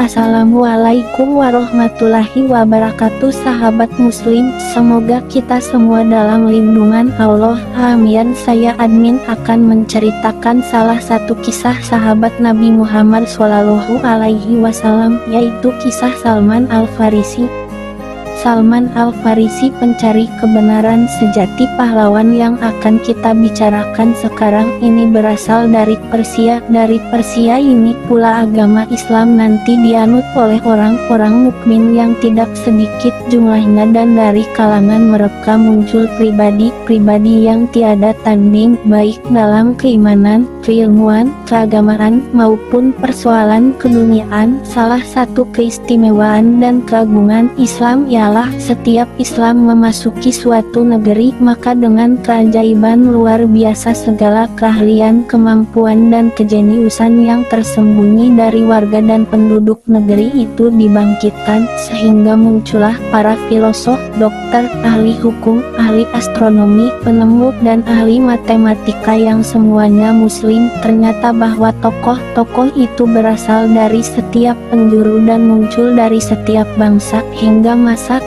Assalamualaikum warahmatullahi wabarakatuh. Sahabat muslim, semoga kita semua dalam lindungan Allah, amin. Saya admin akan menceritakan salah satu kisah sahabat Nabi Muhammad SAW, yaitu kisah Salman Al-Farisi. Salman Al-Farisi, pencari kebenaran sejati, pahlawan yang akan kita bicarakan sekarang ini berasal dari Persia. Dari Persia ini pula agama Islam nanti dianut oleh orang-orang mukmin yang tidak sedikit jumlahnya, dan dari kalangan mereka muncul pribadi-pribadi yang tiada tanding, baik dalam keimanan, keilmuan, keagamaan, maupun persoalan keduniaan. Salah satu keistimewaan dan keagungan Islam ialah setiap Islam memasuki suatu negeri, maka dengan keajaiban luar biasa segala keahlian, kemampuan dan kejeniusan yang tersembunyi dari warga dan penduduk negeri itu dibangkitkan, sehingga muncullah para filosof, dokter, ahli hukum, ahli astronomi, penemu dan ahli matematika yang semuanya muslim. Ternyata bahwa tokoh-tokoh itu berasal dari setiap penjuru dan muncul dari setiap bangsa, hingga masa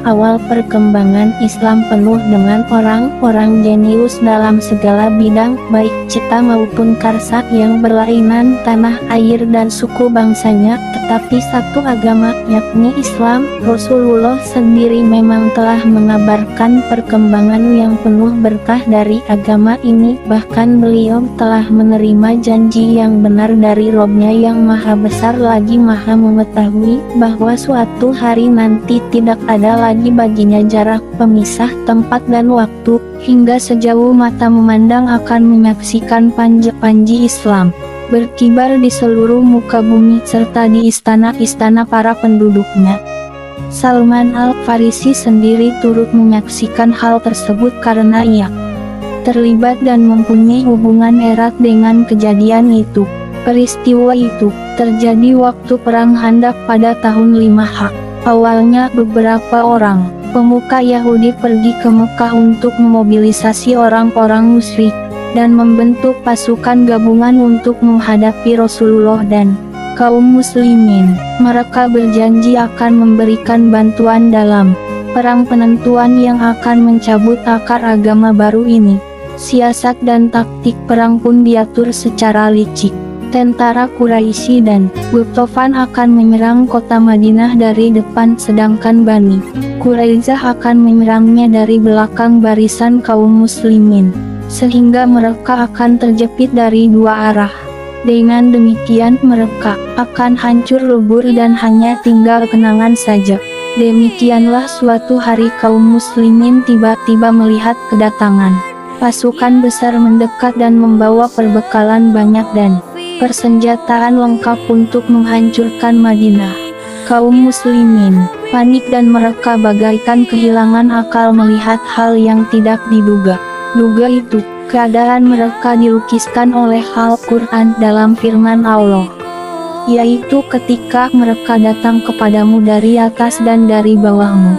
awal perkembangan Islam penuh dengan orang-orang jenius dalam segala bidang, baik cita maupun karsa, yang berlainan tanah air dan suku bangsanya, tetapi satu agama, yakni Islam. Rasulullah sendiri memang telah mengabarkan perkembangan yang penuh berkah dari agama ini, bahkan beliau telah menerima janji yang benar dari Robnya yang maha besar lagi maha mengetahui, bahwa suatu hari nanti tidak ada lagi baginya jarak pemisah tempat dan waktu, hingga sejauh mata memandang akan menyaksikan panji-panji Islam berkibar di seluruh muka bumi serta di istana-istana para penduduknya. Salman Al-Farisi sendiri turut menyaksikan hal tersebut karena ia terlibat dan mempunyai hubungan erat dengan kejadian itu. Peristiwa itu terjadi waktu perang Khandaq pada tahun 5 H. Awalnya beberapa orang pemuka Yahudi pergi ke Mekah untuk memobilisasi orang-orang musyrik dan membentuk pasukan gabungan untuk menghadapi Rasulullah dan kaum muslimin. Mereka berjanji akan memberikan bantuan dalam perang penentuan yang akan mencabut akar agama baru ini. Siasat dan taktik perang pun diatur secara licik. Tentara Quraisy dan Ghatafan akan menyerang kota Madinah dari depan, sedangkan Bani Quraisyah akan menyerangnya dari belakang barisan kaum muslimin, sehingga mereka akan terjepit dari dua arah. Dengan demikian mereka akan hancur lebur dan hanya tinggal kenangan saja. Demikianlah suatu hari kaum muslimin tiba-tiba melihat kedatangan pasukan besar mendekat dan membawa perbekalan banyak dan persenjataan lengkap untuk menghancurkan Madinah. Kaum muslimin panik dan mereka bagaikan kehilangan akal melihat hal yang tidak diduga. Itu keadaan mereka dilukiskan oleh Al-Quran dalam firman Allah, yaitu ketika mereka datang kepadamu dari atas dan dari bawahmu,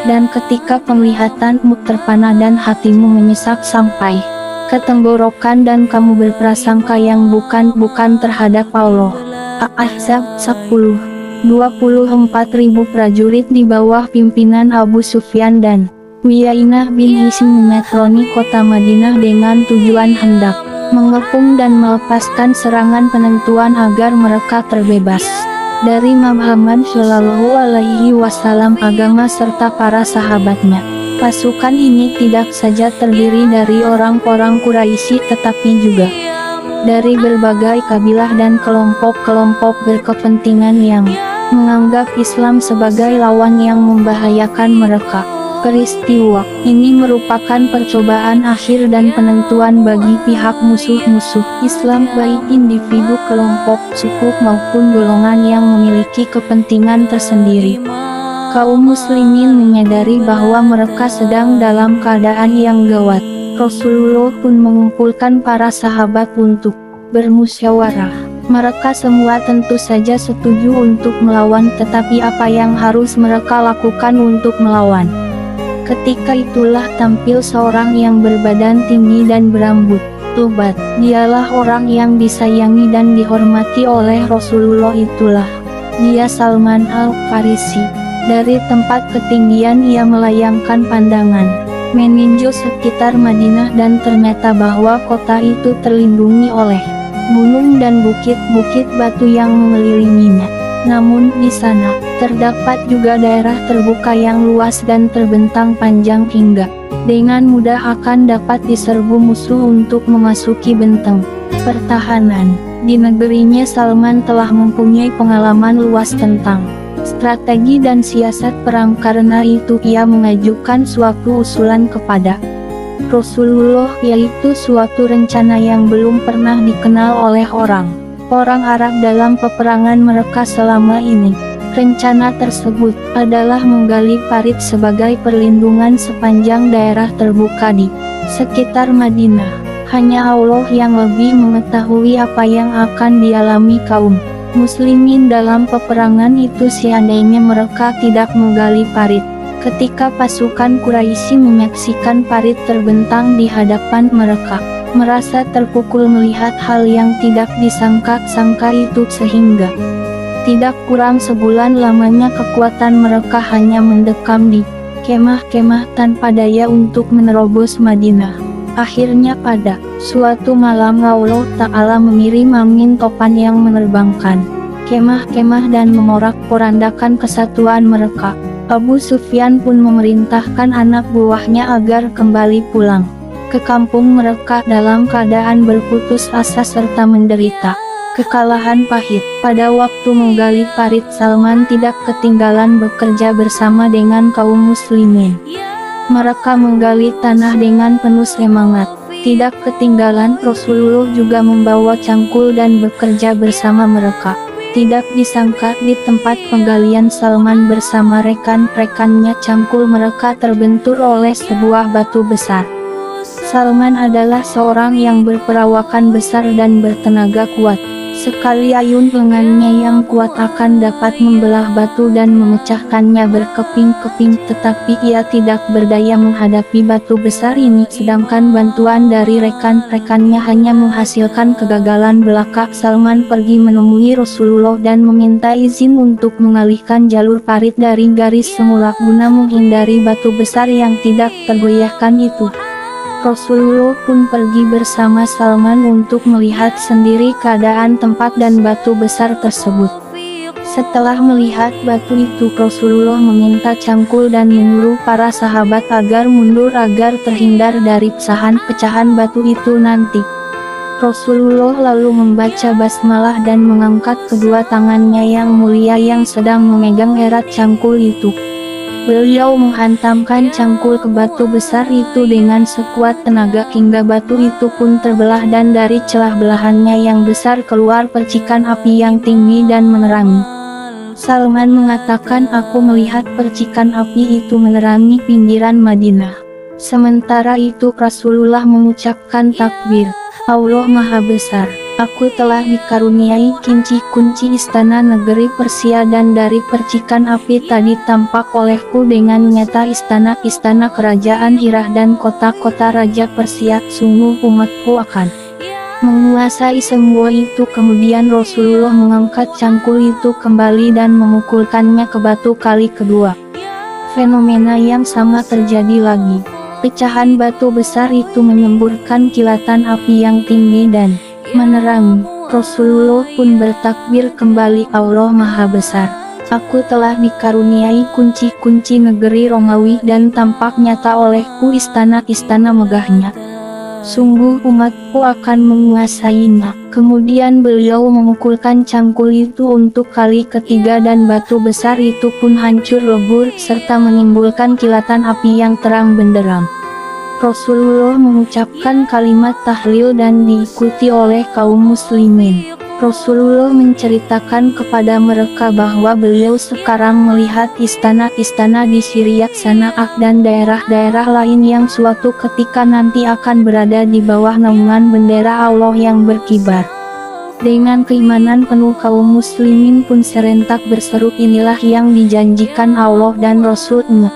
dan ketika penglihatanmu terpana dan hatimu menyesak sampai ke tenggorokan dan kamu berprasangka yang bukan terhadap Allah. Al-Ahzab 10. 24.000 prajurit di bawah pimpinan Abu Sufyan dan Uyainah bin Hisn memetroni kota Madinah dengan tujuan hendak mengepung dan melepaskan serangan penentuan agar mereka terbebas dari Muhammad SAW, agama serta para sahabatnya. Pasukan ini tidak saja terdiri dari orang-orang Quraisy tetapi juga dari berbagai kabilah dan kelompok-kelompok berkepentingan yang menganggap Islam sebagai lawan yang membahayakan mereka. Peristiwa ini merupakan percobaan akhir dan penentuan bagi pihak musuh-musuh Islam, baik individu, kelompok, suku maupun golongan yang memiliki kepentingan tersendiri. Kaum muslimin menyadari bahwa mereka sedang dalam keadaan yang gawat. Rasulullah pun mengumpulkan para sahabat untuk bermusyawarah. Mereka semua tentu saja setuju untuk melawan, tetapi apa yang harus mereka lakukan untuk melawan? Ketika itulah tampil seorang yang berbadan tinggi dan berambut lebat. Dialah orang yang disayangi dan dihormati oleh Rasulullah, itulah Dia Salman Al-Farisi. Dari tempat ketinggian ia melayangkan pandangan meninjau sekitar Madinah dan ternyata bahwa kota itu terlindungi oleh gunung dan bukit-bukit batu yang mengelilinginya. Namun di sana, terdapat juga daerah terbuka yang luas dan terbentang panjang hingga dengan mudah akan dapat diserbu musuh untuk memasuki benteng pertahanan. Di negerinya Salman telah mempunyai pengalaman luas tentang strategi dan siasat perang, karena itu ia mengajukan suatu usulan kepada Rasulullah, yaitu suatu rencana yang belum pernah dikenal oleh orang Arab dalam peperangan mereka selama ini. Rencana tersebut adalah menggali parit sebagai perlindungan sepanjang daerah terbuka di sekitar Madinah. Hanya Allah yang lebih mengetahui apa yang akan dialami kaum muslimin dalam peperangan itu seandainya mereka tidak menggali parit. Ketika pasukan Quraisy menyaksikan parit terbentang di hadapan mereka, merasa terpukul melihat hal yang tidak disangka-sangka itu, sehingga tidak kurang sebulan lamanya kekuatan mereka hanya mendekam di kemah-kemah tanpa daya untuk menerobos Madinah. Akhirnya pada suatu malam Allah Ta'ala mengirim angin topan yang menerbangkan kemah-kemah dan memorak-porandakan kesatuan mereka. Abu Sufyan pun memerintahkan anak buahnya agar kembali pulang ke kampung mereka dalam keadaan berputus asa serta menderita kekalahan pahit. Pada waktu menggali parit, Salman tidak ketinggalan bekerja bersama dengan kaum muslimin. Mereka menggali tanah dengan penuh semangat. Tidak ketinggalan Rasulullah juga membawa cangkul dan bekerja bersama mereka. Tidak disangka di tempat penggalian Salman bersama rekan-rekannya, cangkul mereka terbentur oleh sebuah batu besar. Salman adalah seorang yang berperawakan besar dan bertenaga kuat. Sekali ayun lengannya yang kuat akan dapat membelah batu dan memecahkannya berkeping-keping, tetapi ia tidak berdaya menghadapi batu besar ini, sedangkan bantuan dari rekan-rekannya hanya menghasilkan kegagalan belaka. Salman pergi menemui Rasulullah dan meminta izin untuk mengalihkan jalur parit dari garis semula guna menghindari batu besar yang tidak tergoyahkan itu. Rasulullah pun pergi bersama Salman untuk melihat sendiri keadaan tempat dan batu besar tersebut. Setelah melihat batu itu, Rasulullah meminta cangkul dan menyuruh para sahabat agar mundur agar terhindar dari pecahan-pecahan batu itu nanti. Rasulullah lalu membaca basmalah dan mengangkat kedua tangannya yang mulia yang sedang memegang erat cangkul itu. Beliau menghantamkan cangkul ke batu besar itu dengan sekuat tenaga hingga batu itu pun terbelah dan dari celah belahannya yang besar keluar percikan api yang tinggi dan menerangi. Salman mengatakan, aku melihat percikan api itu menerangi pinggiran Madinah. Sementara itu Rasulullah mengucapkan takbir, Allah Maha Besar. Aku telah dikaruniai kunci istana negeri Persia dan dari percikan api tadi tampak olehku dengan nyata istana-istana kerajaan Hirah dan kota-kota Raja Persia. Sungguh umatku akan menguasai semua itu. Kemudian Rasulullah mengangkat cangkul itu kembali dan memukulkannya ke batu kali kedua. Fenomena yang sama terjadi lagi. Pecahan batu besar itu menyemburkan kilatan api yang tinggi dan menerangi. Rasulullah pun bertakbir kembali, Allah Maha Besar. Aku telah dikaruniai kunci negeri Romawi dan tampak nyata olehku istana-istana megahnya. Sungguh umatku akan menguasainya. Kemudian beliau memukulkan cangkul itu untuk kali ketiga dan batu besar itu pun hancur lebur serta menimbulkan kilatan api yang terang benderang. Rasulullah mengucapkan kalimat tahlil dan diikuti oleh kaum muslimin. Rasulullah menceritakan kepada mereka bahwa beliau sekarang melihat istana-istana di Syria, Sana'a dan daerah-daerah lain yang suatu ketika nanti akan berada di bawah naungan bendera Allah yang berkibar. Dengan keimanan penuh kaum muslimin pun serentak berseru, inilah yang dijanjikan Allah dan Rasul-Nya.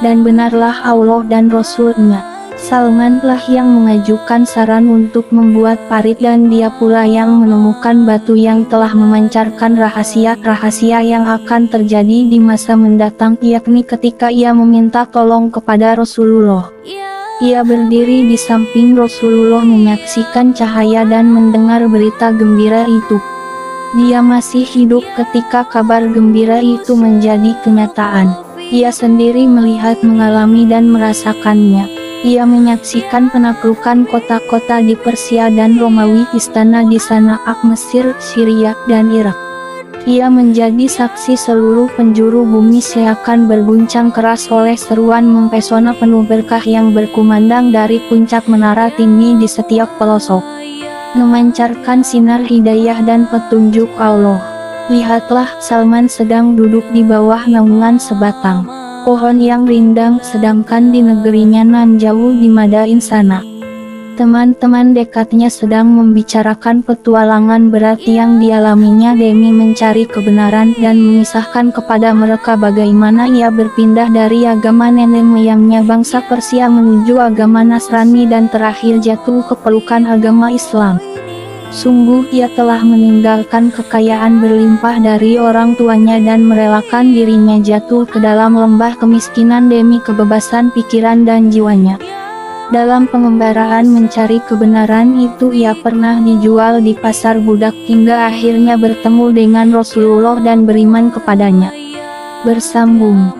Dan benarlah Allah dan Rasul-Nya. Salman lah yang mengajukan saran untuk membuat parit dan dia pula yang menemukan batu yang telah memancarkan rahasia-rahasia yang akan terjadi di masa mendatang, yakni ketika ia meminta tolong kepada Rasulullah. Ia berdiri di samping Rasulullah menyaksikan cahaya dan mendengar berita gembira itu. Dia masih hidup ketika kabar gembira itu menjadi kenyataan. Ia sendiri melihat, mengalami dan merasakannya. Ia menyaksikan penaklukan kota-kota di Persia dan Romawi, istana di Sana'a, Mesir, Syria, dan Irak. Ia menjadi saksi seluruh penjuru bumi seakan berguncang keras oleh seruan mempesona penuh berkah yang berkumandang dari puncak menara tinggi di setiap pelosok, memancarkan sinar hidayah dan petunjuk Allah. Lihatlah, Salman sedang duduk di bawah naungan sebatang pohon yang rindang, sedangkan di negerinya nan jauh di Madain sana, teman-teman dekatnya sedang membicarakan petualangan berat yang dialaminya demi mencari kebenaran dan memisahkan kepada mereka bagaimana ia berpindah dari agama nenek moyangnya bangsa Persia menuju agama Nasrani dan terakhir jatuh ke pelukan agama Islam. Sungguh ia telah meninggalkan kekayaan berlimpah dari orang tuanya dan merelakan dirinya jatuh ke dalam lembah kemiskinan demi kebebasan pikiran dan jiwanya. Dalam pengembaraan mencari kebenaran itu ia pernah dijual di pasar budak hingga akhirnya bertemu dengan Rasulullah dan beriman kepadanya. Bersambung.